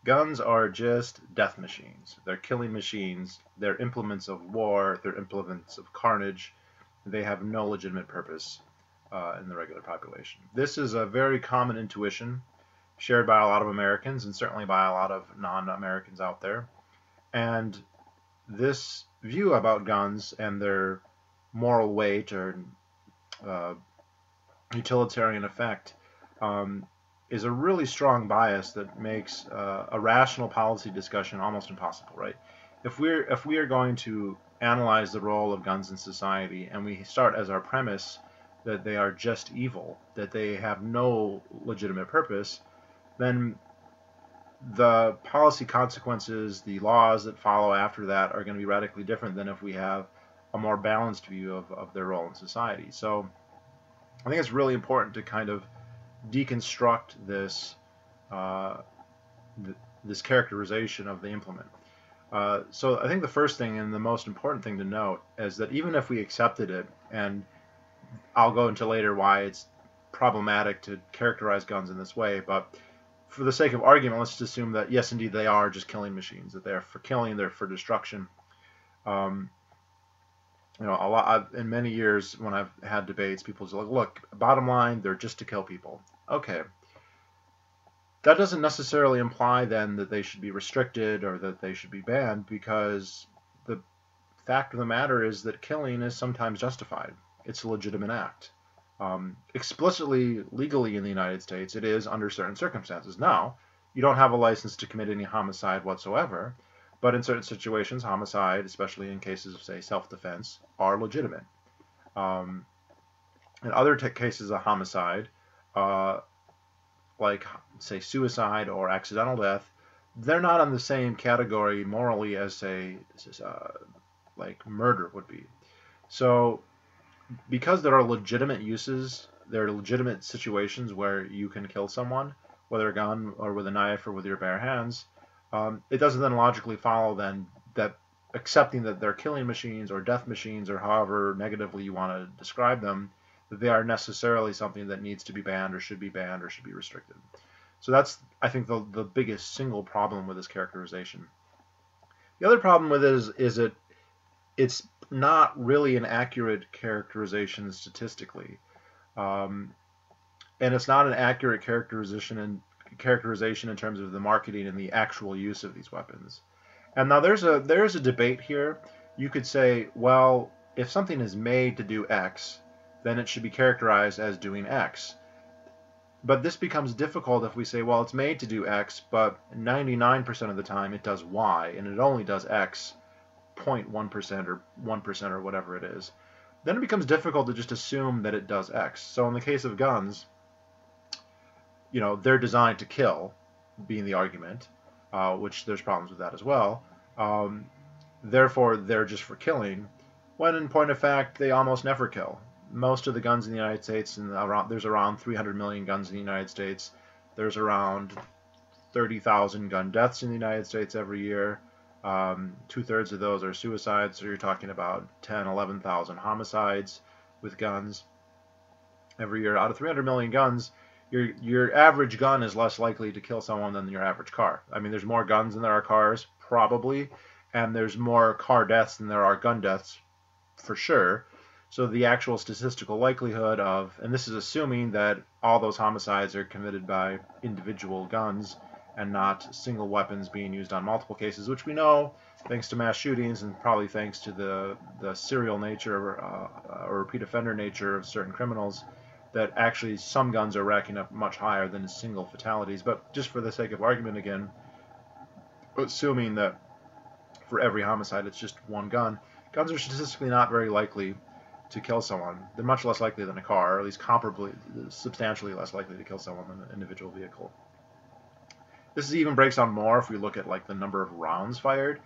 Guns are just death machines. They're killing machines. They're implements of war. They're implements of carnage. They have no legitimate purpose in the regular population. This is a very common intuition shared by a lot of Americans and certainly by a lot of non-Americans out there. And this view about guns and their moral weight or uh, utilitarian effect um, is a really strong bias that makes a rational policy discussion almost impossible, right? If we are going to analyze the role of guns in society and we start as our premise that they are just evil, that they have no legitimate purpose, then the policy consequences, the laws that follow after that are going to be radically different than if we have a more balanced view of their role in society. So I think it's really important to kind of deconstruct uh, this characterization of the implement. So I think the first thing and the most important thing to note is that even if we accepted it, and I'll go into later why it's problematic to characterize guns in this way, but for the sake of argument, let's just assume that yes, indeed, they are just killing machines. That they're for killing, they're for destruction. Um, a lot in many years when I've had debates, people just like, look, bottom line, they're just to kill people. Okay, that doesn't necessarily imply then that they should be restricted or that they should be banned, because the fact of the matter is that killing is sometimes justified. It's a legitimate act. Explicitly, legally in the United States, it is under certain circumstances. Now, you don't have a license to commit any homicide whatsoever, but in certain situations, homicide, especially in cases of, say, self-defense, are legitimate. Um, in other cases of homicide, uh, like, say, suicide or accidental death, they're not on the same category morally as, say, like murder would be. So because there are legitimate uses, there are legitimate situations where you can kill someone, whether a gun or with a knife or with your bare hands, it doesn't then logically follow then that accepting that they're killing machines or death machines or however negatively you want to describe them, that they are necessarily something that needs to be banned or should be restricted. So that's, I think, the biggest single problem with this characterization. The other problem with it is it's not really an accurate characterization statistically, um, and it's not an accurate characterization in terms of the marketing and the actual use of these weapons. And now there's a debate here. You could say, well, if something is made to do X, then it should be characterized as doing X. But this becomes difficult if we say, well, it's made to do X, but 99% of the time it does Y, and it only does X 0.1% or 1% or whatever it is. Then it becomes difficult to just assume that it does X. So in the case of guns, they're designed to kill, being the argument, which there's problems with that as well. Therefore, they're just for killing, when in point of fact, they almost never kill. Most of the guns in the United States, there's around 300 million guns in the United States. There's around 30,000 gun deaths in the United States every year. 2/3 of those are suicides, so you're talking about 10, 11,000 homicides with guns every year. Out of 300 million guns, your average gun is less likely to kill someone than your average car. I mean, there's more guns than there are cars, probably, and there's more car deaths than there are gun deaths, for sure. So the actual statistical likelihood of, and this is assuming that all those homicides are committed by individual guns and not single weapons being used on multiple cases, which we know, thanks to mass shootings and probably thanks to the serial nature or repeat offender nature of certain criminals, that actually some guns are racking up much higher than single fatalities. But just for the sake of argument again, assuming that for every homicide it's just one gun, guns are statistically not very likely to kill someone. They're much less likely than a car, or at least comparably, substantially less likely to kill someone than an individual vehicle. This even breaks down more if we look at like the number of rounds fired.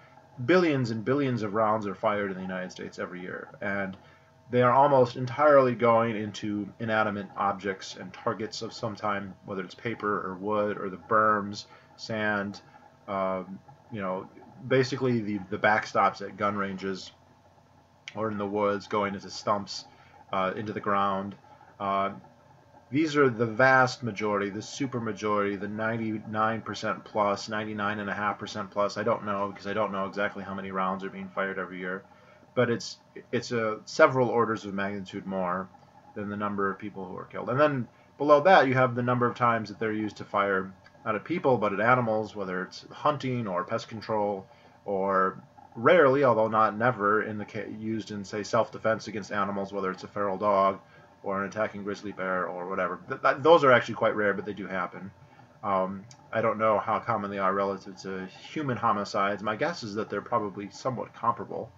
Billions and billions of rounds are fired in the United States every year, and they are almost entirely going into inanimate objects and targets of some time, whether it's paper or wood or the berms, sand, um, basically the backstops at gun ranges or in the woods, going into stumps, into the ground. Uh, These are the vast majority, the super majority, the 99% plus, 99.5% plus. I don't know because I don't know exactly how many rounds are being fired every year, but it's several orders of magnitude more than the number of people who are killed. And then below that, you have the number of times that they're used to fire not at people but at animals, whether it's hunting or pest control, or rarely, although not never, used in, say, self-defense against animals, whether it's a feral dog or an attacking grizzly bear or whatever. Those are actually quite rare, but they do happen. I don't know how common they are relative to human homicides. My guess is that they're probably somewhat comparable.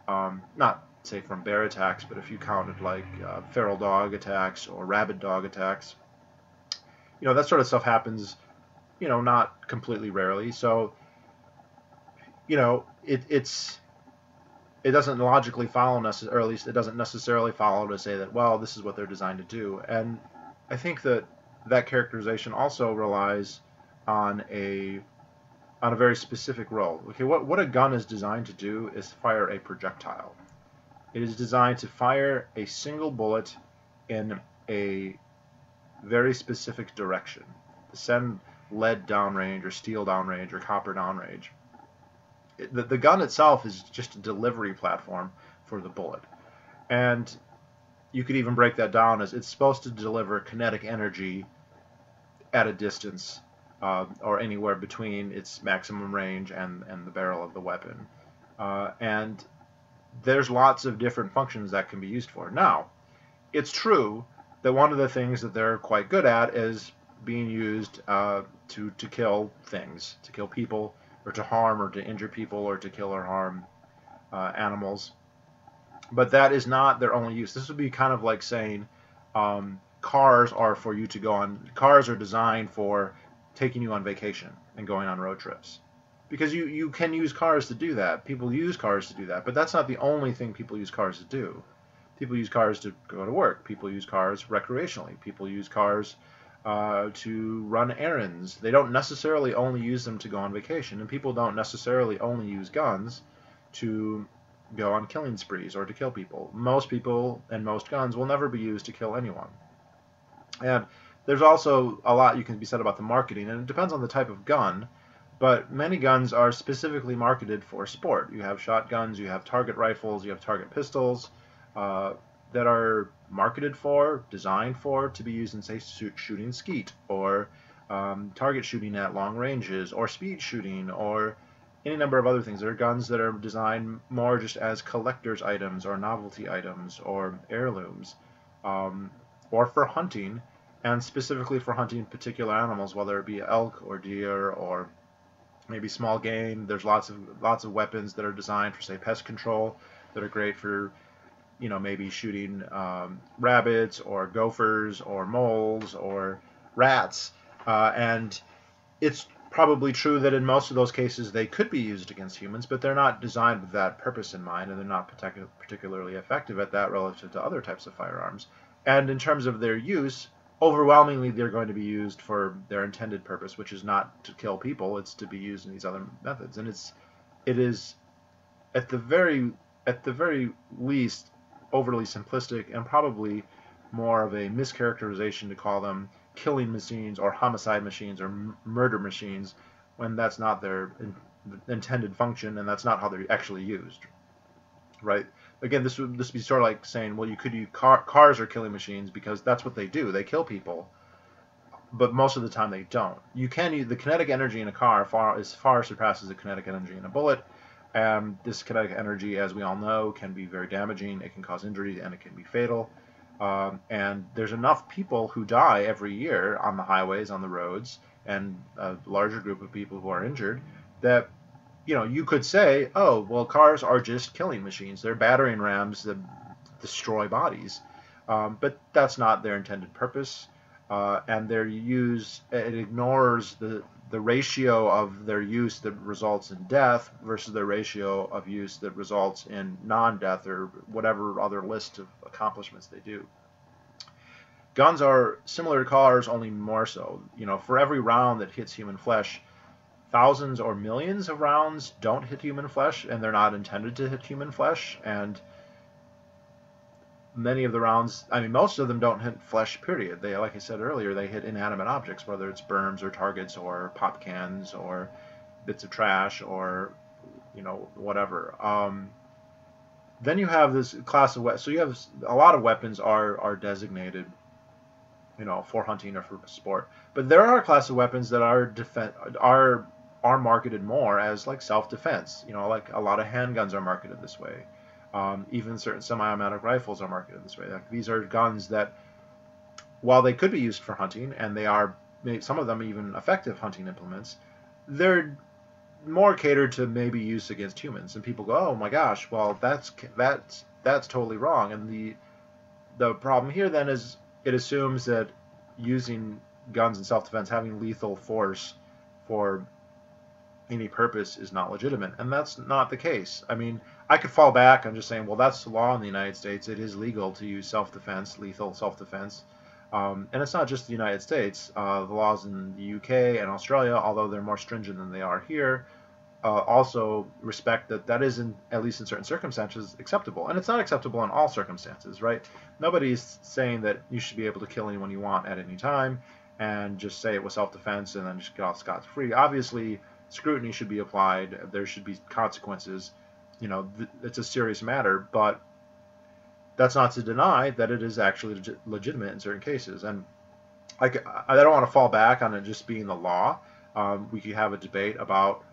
Not, say, from bear attacks, but if you counted like feral dog attacks or rabid dog attacks, that sort of stuff happens, not completely rarely. So, it doesn't logically follow necessarily, or at least it doesn't necessarily follow to say that, well, this is what they're designed to do. And I think that characterization also relies on a very specific role. Okay, what a gun is designed to do is fire a projectile. It is designed to fire a single bullet in a very specific direction, to send lead downrange or steel downrange or copper downrange. The gun itself is just a delivery platform for the bullet. And you could even break that down as it's supposed to deliver kinetic energy at a distance or anywhere between its maximum range and the barrel of the weapon. And there's lots of different functions that can be used for. Now, it's true that one of the things that they're quite good at is being used to kill things, to kill people, or to harm or to injure people, or to kill or harm animals. But that is not their only use. This would be kind of like saying cars are for you to go on. Cars are designed for taking you on vacation and going on road trips. Because you can use cars to do that. People use cars to do that. But that's not the only thing people use cars to do. People use cars to go to work. People use cars recreationally. People use cars to run errands. They don't necessarily only use them to go on vacation, and people don't necessarily only use guns to go on killing sprees or to kill people. Most people and most guns will never be used to kill anyone. And there's also a lot you can be said about the marketing, and it depends on the type of gun, but many guns are specifically marketed for sport. You have shotguns, you have target rifles, you have target pistols that are marketed for, designed for, to be used in, say, shooting skeet, or target shooting at long ranges, or speed shooting, or any number of other things. There are guns that are designed more just as collector's items, or novelty items, or heirlooms, or for hunting, and specifically for hunting particular animals, whether it be elk or deer or maybe small game. There's lots of weapons that are designed for, say, pest control, that are great for maybe shooting rabbits or gophers or moles or rats. And it's probably true that in most of those cases they could be used against humans, but they're not designed with that purpose in mind, and they're not particularly effective at that relative to other types of firearms. And in terms of their use, overwhelmingly they're going to be used for their intended purpose, which is not to kill people. It's to be used in these other methods. And it is at the very least overly simplistic, and probably more of a mischaracterization to call them killing machines or homicide machines or murder machines, when that's not their intended function, and that's not how they're actually used. Right? Again, this would be sort of like saying, well, you could use cars are killing machines because that's what they do. They kill people, but most of the time they don't. You can use the kinetic energy in a car far surpasses the kinetic energy in a bullet. And this kinetic energy, as we all know, can be very damaging. It can cause injury, and it can be fatal. And there's enough people who die every year on the highways, on the roads, and a larger group of people who are injured, that you could say, oh, well, cars are just killing machines. They're battering rams that destroy bodies. But that's not their intended purpose. And their use, it ignores the ratio of their use that results in death versus the ratio of use that results in non-death, or whatever other list of accomplishments they do. Guns are similar to cars, only more so. For every round that hits human flesh, thousands or millions of rounds don't hit human flesh, and they're not intended to hit human flesh. And many of the rounds, I mean, most of them don't hit flesh, period. They, like I said earlier, they hit inanimate objects, whether it's berms or targets or pop cans or bits of trash or, whatever. Then you have this class of weapons. So you have a lot of weapons are designated, for hunting or for sport. But there are a class of weapons that are marketed more as like self-defense. Like a lot of handguns are marketed this way. Even certain semi-automatic rifles are marketed this way. Like these are guns that, while they could be used for hunting, and they are some of them even effective hunting implements, they're more catered to maybe use against humans. And people go, oh my gosh, well that's totally wrong. And the problem here then is it assumes that using guns in self-defense, having lethal force for any purpose, is not legitimate, and that's not the case. I mean, I could fall back on just saying, well, that's the law in the United States. It is legal to use self-defense, lethal self-defense, and it's not just the United States. The laws in the UK and Australia, although they're more stringent than they are here, also respect that is, at least in certain circumstances, acceptable. And it's not acceptable in all circumstances, right? Nobody's saying that you should be able to kill anyone you want at any time and just say it was self-defense and then just get off scot-free. Obviously, scrutiny should be applied. There should be consequences. It's a serious matter, but that's not to deny that it is actually legitimate in certain cases. And I don't want to fall back on it just being the law. We could have a debate about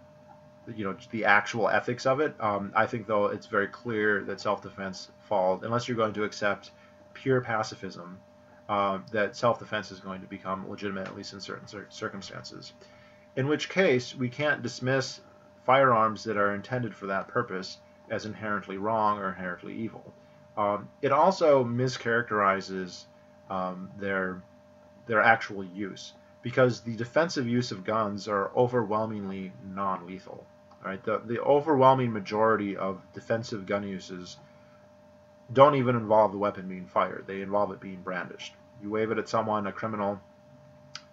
the actual ethics of it. I think, though, it's very clear that self-defense falls, unless you're going to accept pure pacifism, that self-defense is going to become legitimate, at least in certain circumstances. In which case, we can't dismiss firearms that are intended for that purpose as inherently wrong or inherently evil. It also mischaracterizes their actual use, because the defensive use of guns are overwhelmingly non-lethal. Right? The overwhelming majority of defensive gun uses don't even involve the weapon being fired. They involve it being brandished. You wave it at someone, a criminal,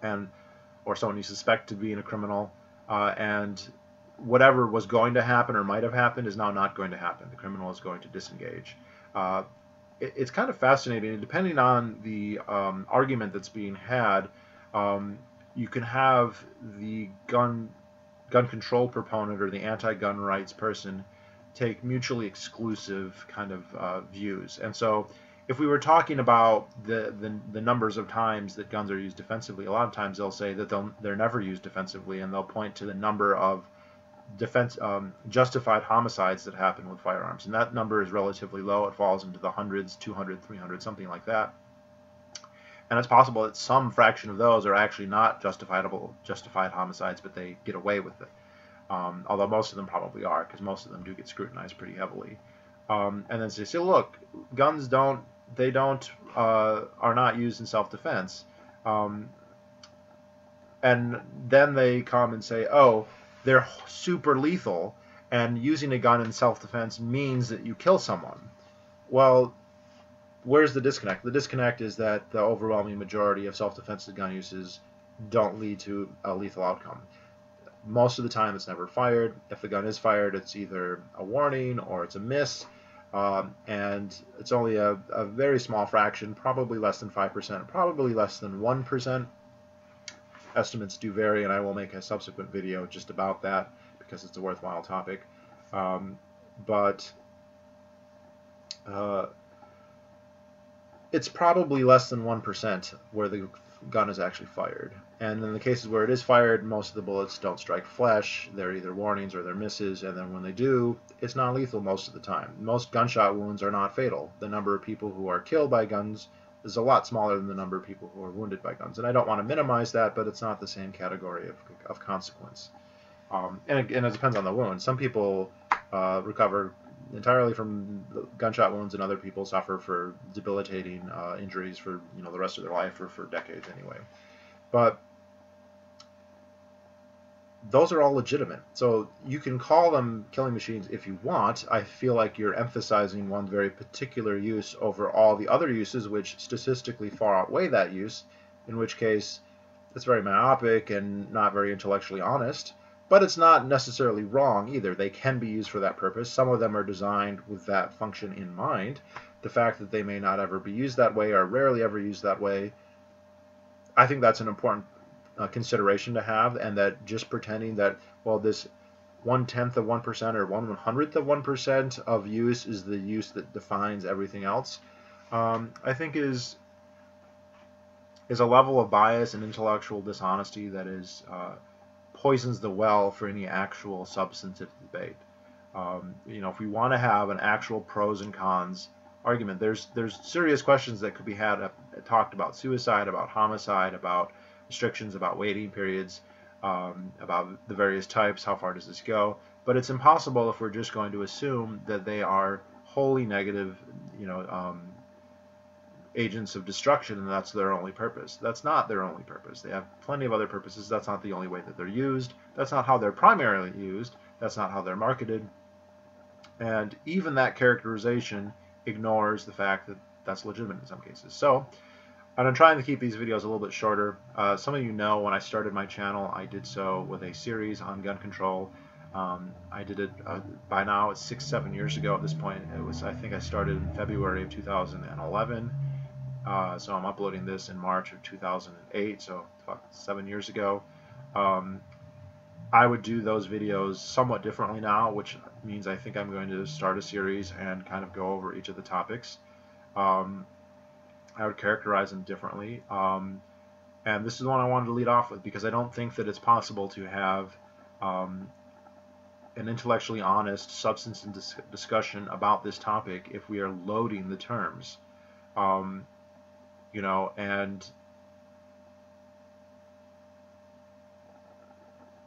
or someone you suspect to be a criminal, and whatever was going to happen or might have happened is now not going to happen. The criminal is going to disengage. It's kind of fascinating. Depending on the argument that's being had, you can have the gun control proponent or the anti-gun rights person take mutually exclusive kind of views. And so if we were talking about the numbers of times that guns are used defensively, a lot of times they'll say that they're never used defensively, and they'll point to the number of justified homicides that happen with firearms. And that number is relatively low. It falls into the hundreds, 200, 300, something like that. And it's possible that some fraction of those are actually not justified homicides, but they get away with it. Although most of them probably are, because most of them do get scrutinized pretty heavily. And then they say, look, guns are not used in self-defense. And then they come and say, oh, they're super lethal, and using a gun in self-defense means that you kill someone. Well, where's the disconnect? The disconnect is that the overwhelming majority of self-defensive gun uses don't lead to a lethal outcome. Most of the time, it's never fired. If the gun is fired, it's either a warning or it's a miss, and it's only a very small fraction, probably less than 5%, probably less than 1%. Estimates do vary, and I will make a subsequent video just about that because it's a worthwhile topic. But it's probably less than 1% where the gun is actually fired. And in the cases where it is fired, most of the bullets don't strike flesh. They're either warnings or they're misses, and then when they do, it's non-lethal most of the time. Most gunshot wounds are not fatal. The number of people who are killed by guns is a lot smaller than the number of people who are wounded by guns. And I don't want to minimize that, but it's not the same category of consequence. And it depends on the wound. Some people recover entirely from gunshot wounds, and other people suffer for debilitating injuries for the rest of their life, or for decades anyway. But those are all legitimate. So you can call them killing machines if you want. I feel like you're emphasizing one very particular use over all the other uses, which statistically far outweigh that use, in which case it's very myopic and not very intellectually honest. But it's not necessarily wrong either. They can be used for that purpose. Some of them are designed with that function in mind. the fact that they may not ever be used that way or rarely ever used that way, I think that's an important consideration to have, and that just pretending that, well, this 1/10 of 1% or 1/100th of 1% of use is the use that defines everything else, I think is a level of bias and intellectual dishonesty that is poisons the well for any actual substantive debate. If we want to have an actual pros and cons argument, there's serious questions that could be had talked about suicide, about homicide, about restrictions, about waiting periods, about the various types, how far does this go? But it's impossible if we're just going to assume that they are wholly negative, agents of destruction, and that's their only purpose. That's not their only purpose. They have plenty of other purposes. That's not the only way that they're used. That's not how they're primarily used. That's not how they're marketed. And even that characterization ignores the fact that that's legitimate in some cases. So I'm trying to keep these videos a little bit shorter. Some of you know when I started my channel, I did so with a series on gun control. I did it by now, it's 6-7 years ago at this point. I think I started in February of 2011. So I'm uploading this in March of 2008, so about 7 years ago. I would do those videos somewhat differently now, which means I think I'm going to start a series and kind of go over each of the topics. I would characterize them differently. And this is the one I wanted to lead off with because I don't think that it's possible to have an intellectually honest substance and discussion about this topic if we are loading the terms. And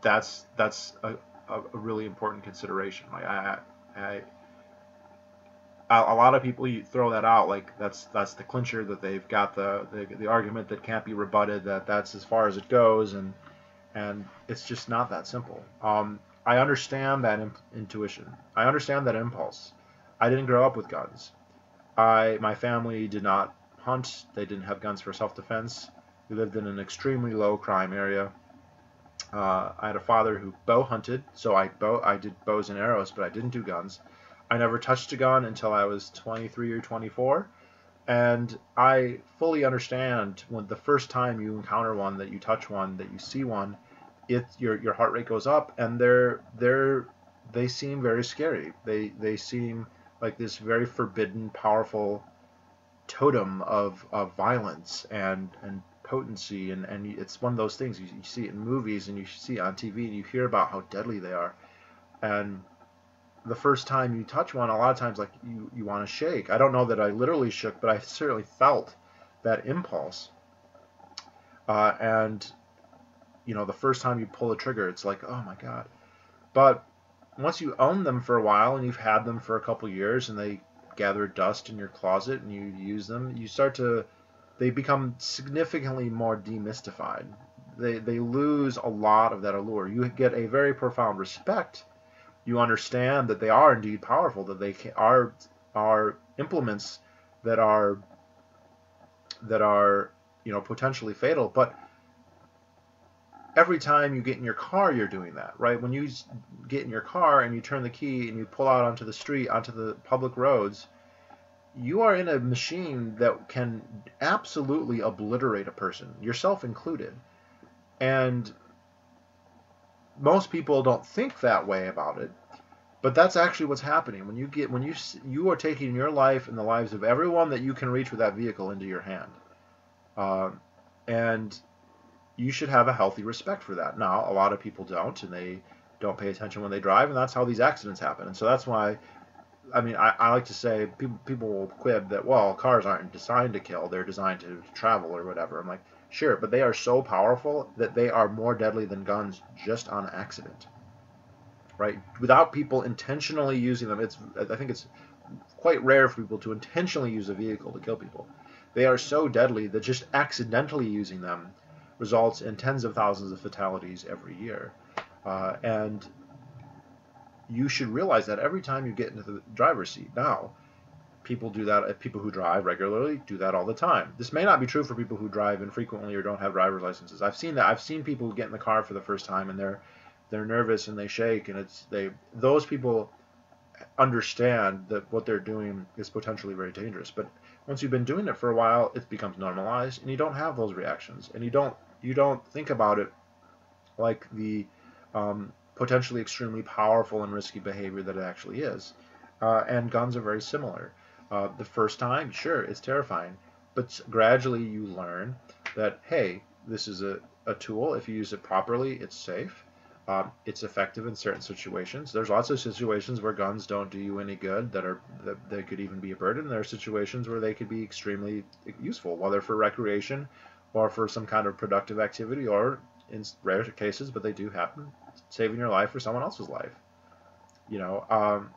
that's a really important consideration. Like a lot of people, you throw that out like that's the clincher, that they've got the argument that can't be rebutted, that's as far as it goes, and it's just not that simple. I understand that intuition. I understand that impulse. I didn't grow up with guns. My family did not hunt. They didn't have guns for self-defense. We lived in an extremely low crime area. I had a father who bow hunted, so I did bows and arrows, but I didn't do guns. I never touched a gun until I was 23 or 24, and I fully understand when the first time you encounter one, that you touch one, that you see one, your heart rate goes up, and they seem very scary. They seem like this very forbidden, powerful totem of violence and potency, and it's one of those things you see it in movies and you see it on TV and you hear about how deadly they are. And the first time you touch one, a lot of times, like, you want to shake. I don't know that I literally shook, but I certainly felt that impulse. And the first time you pull the trigger, it's like, oh my God. But once you own them for a while and you've had them for a couple years and they gather dust in your closet and you use them, they become significantly more demystified. They lose a lot of that allure. You get a very profound respect. You understand that they are indeed powerful, that they are implements that are potentially fatal. But every time you get in your car, you're doing that, right? When you get in your car and you turn the key and you pull out onto the street, onto the public roads, you are in a machine that can absolutely obliterate a person, yourself included. And most people don't think that way about it, but that's actually what's happening. When you are taking your life and the lives of everyone that you can reach with that vehicle into your hand. And you should have a healthy respect for that. Now, a lot of people don't, and they don't pay attention when they drive, and that's how these accidents happen. And so that's why, I like to say, people will quib that, well, cars aren't designed to kill, they're designed to travel or whatever. I'm like, sure, but they are so powerful that they are more deadly than guns just on accident, right? Without people intentionally using them, I think it's quite rare for people to intentionally use a vehicle to kill people. They are so deadly that just accidentally using them results in tens of thousands of fatalities every year. And you should realize that every time you get into the driver's seat. Now, people do that. People who drive regularly do that all the time. This may not be true for people who drive infrequently or don't have driver's licenses. I've seen that. I've seen people who get in the car for the first time and they're nervous and they shake, and those people understand that what they're doing is potentially very dangerous. But once you've been doing it for a while, it becomes normalized, and you don't have those reactions, and you don't think about it like the potentially extremely powerful and risky behavior that it actually is. And guns are very similar. The first time, sure, it's terrifying, but gradually you learn that, hey, this is a tool. If you use it properly, it's safe. It's effective in certain situations. There's lots of situations where guns don't do you any good, that they could even be a burden. There are situations where they could be extremely useful, whether for recreation or for some kind of productive activity, or in rare cases, but they do happen, saving your life or someone else's life. You know,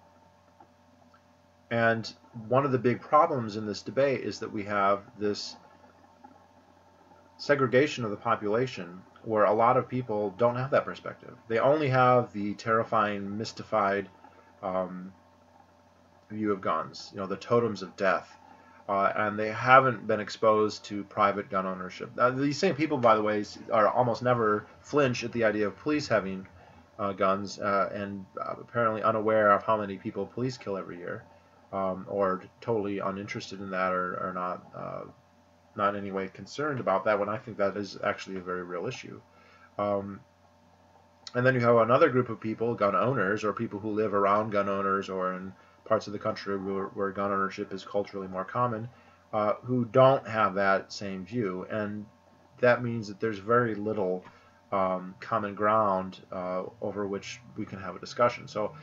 and one of the big problems in this debate is that we have this segregation of the population where a lot of people don't have that perspective. They only have the terrifying, mystified view of guns, you know, the totems of death. And they haven't been exposed to private gun ownership. These same people, by the way, are almost never flinch at the idea of police having guns, and apparently unaware of how many people police kill every year, or totally uninterested in that, or not in any way concerned about that, when I think that is actually a very real issue. Um, and then you have another group of people, gun owners, or people who live around gun owners or in parts of the country where gun ownership is culturally more common, who don't have that same view. And that means that there's very little common ground over which we can have a discussion. So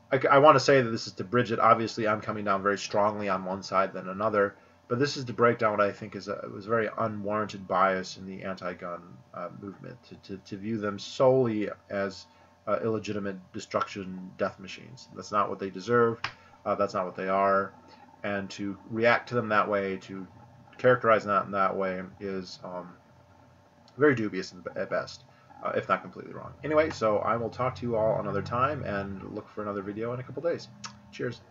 I want to say that this is to bridge it. Obviously, I'm coming down very strongly on one side than another, but this is to break down what I think was very unwarranted bias in the anti-gun movement, to view them solely as illegitimate destruction death machines. That's not what they deserve. That's not what they are. And to react to them that way, to characterize them in that way, is very dubious at best, if not completely wrong. Anyway, so I will talk to you all another time, and look for another video in a couple days. Cheers.